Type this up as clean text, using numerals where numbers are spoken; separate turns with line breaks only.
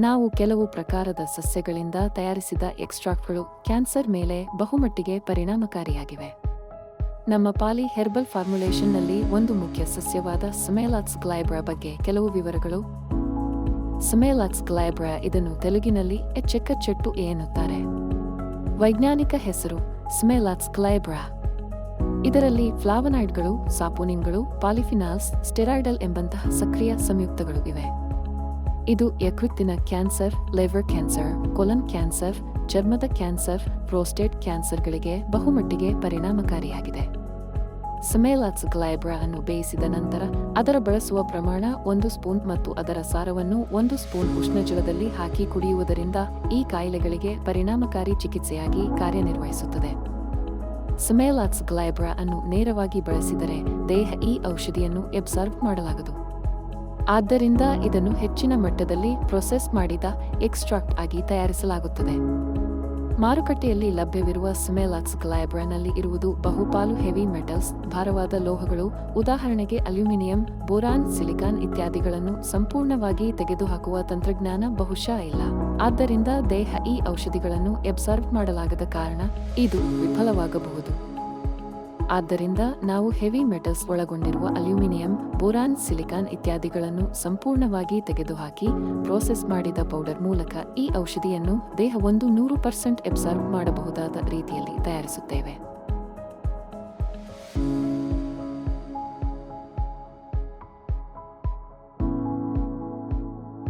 ನಾವು ಕೆಲವು ಪ್ರಕಾರದ ಸಸ್ಯಗಳಿಂದ ತಯಾರಿಸಿದ ಎಕ್ಸ್ಟ್ರಾಕ್ಟ್ಗಳು ಕ್ಯಾನ್ಸರ್ ಮೇಲೆ ಬಹುಮಟ್ಟಿಗೆ ಪರಿಣಾಮಕಾರಿಯಾಗಿವೆ. ನಮ್ಮ ಪಾಲಿ ಹೆರ್ಬಲ್ ಫಾರ್ಮುಲೇಷನ್ನಲ್ಲಿ ಒಂದು ಮುಖ್ಯ ಸಸ್ಯವಾದ ಸ್ಮೆಲಾಕ್ಸ್ ಗ್ಲೈಬ್ರಾ ಬಗ್ಗೆ ಕೆಲವು ವಿವರಗಳು. ಸ್ಮೆಲಾಕ್ಸ್ ಗ್ಲೈಬ್ರಾ ಇದನ್ನು ತೆಲುಗಿನಲ್ಲಿ ಚೆಕ್ಕ ಚೆಟ್ಟು ಎನ್ನುತ್ತಾರೆ. ವೈಜ್ಞಾನಿಕ ಹೆಸರು ಸ್ಮೆಲಾಕ್ಸ್ ಗ್ಲೈಬ್ರಾ. ಇದರಲ್ಲಿ ಫ್ಲಾವನಾಯ್ಡ್ಗಳು, ಸಾಪೋನಿನ್ಗಳು, ಪಾಲಿಫಿನಾಲ್ಸ್, ಸ್ಟೆರಾಯ್ಡಲ್ ಎಂಬಂತಹ ಸಕ್ರಿಯ ಸಂಯುಕ್ತಗಳು ಇವೆ. ಇದು ಯಕೃತ್ತಿನ cancer, liver cancer, colon cancer, ಚರ್ಮದ ಕ್ಯಾನ್ಸರ್, ಪ್ರೋಸ್ಟೇಟ್ ಕ್ಯಾನ್ಸರ್ಗಳಿಗೆ ಬಹುಮಟ್ಟಿಗೆ ಪರಿಣಾಮಕಾರಿಯಾಗಿದೆ. ಸ್ಮೆಲಾಕ್ಸ್ ಗ್ಲೈಬ್ರಾ ಅನ್ನು ಬೇಯಿಸಿದ ನಂತರ ಅದರ ಬಳಸುವ ಪ್ರಮಾಣ 1 ಸ್ಪೂನ್ ಮತ್ತು ಅದರ ಸಾರವನ್ನು 1 ಸ್ಪೂನ್ ಉಷ್ಣಜಲದಲ್ಲಿ ಹಾಕಿ ಕುಡಿಯುವುದರಿಂದ ಈ ಕಾಯಿಲೆಗಳಿಗೆ ಪರಿಣಾಮಕಾರಿ ಚಿಕಿತ್ಸೆಯಾಗಿ ಕಾರ್ಯನಿರ್ವಹಿಸುತ್ತದೆ. ಸ್ಮೆಲಾಕ್ಸ್ ಗ್ಲೈಬ್ರಾ ಅನ್ನು ನೇರವಾಗಿ ಬಳಸಿದರೆ ದೇಹ ಈ ಔಷಧಿಯನ್ನು ಅಬ್ಸಾರ್ಬ್ ಮಾಡಲಾಗದು. ಆದ್ದರಿಂದ ಇದನ್ನು ಹೆಚ್ಚಿನ ಮಟ್ಟದಲ್ಲಿ ಪ್ರೊಸೆಸ್ ಮಾಡಿದ ಎಕ್ಸ್ಟ್ರಾಕ್ಟ್ ಆಗಿ ತಯಾರಿಸಲಾಗುತ್ತದೆ. ಮಾರುಕಟ್ಟೆಯಲ್ಲಿ ಲಭ್ಯವಿರುವ ಸ್ಮೆಲಾಕ್ಸ್ ಗ್ಲೈಬ್ರಾನಲ್ಲಿ ಇರುವುದು ಬಹುಪಾಲು ಹೆವಿ ಮೆಟಲ್ಸ್, ಭಾರವಾದ ಲೋಹಗಳು, ಉದಾಹರಣೆಗೆ ಅಲ್ಯೂಮಿನಿಯಂ, ಬೋರಾನ್, ಸಿಲಿಕಾನ್ ಇತ್ಯಾದಿಗಳನ್ನು ಸಂಪೂರ್ಣವಾಗಿ ತೆಗೆದುಹಾಕುವ ತಂತ್ರಜ್ಞಾನ ಬಹುಶಃ ಇಲ್ಲ. ಆದ್ದರಿಂದ ದೇಹ ಈ ಔಷಧಿಗಳನ್ನು ಅಬ್ಸಾರ್ಬ್ ಮಾಡಲಾಗದ ಕಾರಣ ಇದು ವಿಫಲವಾಗಬಹುದು. ಆದ್ದರಿಂದ ನಾವು ಹೆವಿ ಮೆಟಲ್ಸ್ ಒಳಗೊಂಡಿರುವ ಅಲ್ಯೂಮಿನಿಯಂ, ಬೋರಾನ್, ಸಿಲಿಕಾನ್ ಇತ್ಯಾದಿಗಳನ್ನು ಸಂಪೂರ್ಣವಾಗಿ ತೆಗೆದುಹಾಕಿ ಪ್ರೋಸೆಸ್ ಮಾಡಿದ ಪೌಡರ್ ಮೂಲಕ ಈ ಔಷಧಿಯನ್ನು ದೇಹವೊಂದು 100% ಅಬ್ಸಾರ್ಬ್ ಮಾಡಬಹುದಾದ ರೀತಿಯಲ್ಲಿ ತಯಾರಿಸುತ್ತೇವೆ.